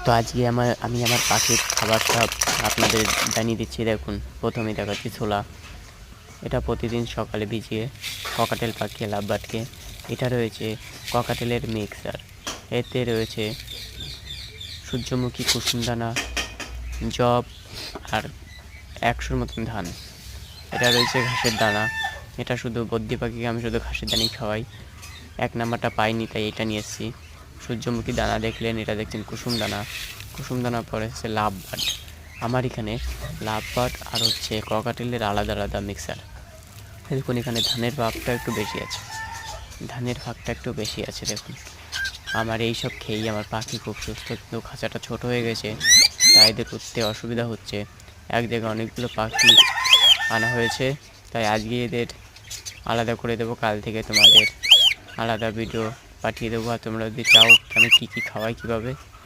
তো আজকে আমি আমার পাখির খাবার সব আপনাদের জানিয়ে দিচ্ছি। দেখুন, প্রথমেই দেখাচ্ছি ছোলা। এটা প্রতিদিন সকালে ভিজিয়ে ককাটেল পাখি লাভবার্ডকে। এটা রয়েছে ককাটেলের মিক্সার। এতে রয়েছে সূর্যমুখী কুসুমদানা, জব আর 100-র মতন ধান। এটা রয়েছে ঘাসের দানা। এটা শুধু বদ্রি পাখিকে আমি শুধু ঘাসের দানাই খাওয়াই। 1 নাম্বারটা পাইনি, তাই এটা নিয়ে এসেছি। সূর্যমুখী দানা দেখলেন, এটা দেখছেন কুসুম দানা। কুসুম দানা পরে হচ্ছে লাভবার্ড। আমার এখানে লাভবার্ড আর হচ্ছে ককাটেলের আলাদা আলাদা মিক্সার। দেখুন, এখানে ধানের ভাগটা একটু বেশি আছে। দেখুন, আমার এই সব খেয়েই আমার পাখি খুব সুস্থ, কিন্তু খাঁচাটা ছোট হয়ে গেছে, তাই এদের উঠতে অসুবিধা হচ্ছে। এক জায়গায় অনেকগুলো পাখি আনা হয়েছে, তাই আজকে এদের আলাদা করে দেবো। কাল থেকে তোমাদের আলাদা ভিডিও পাঠিয়ে দেবো। আর তোমরা যদি চাও আমি কী খাওয়াই কীভাবে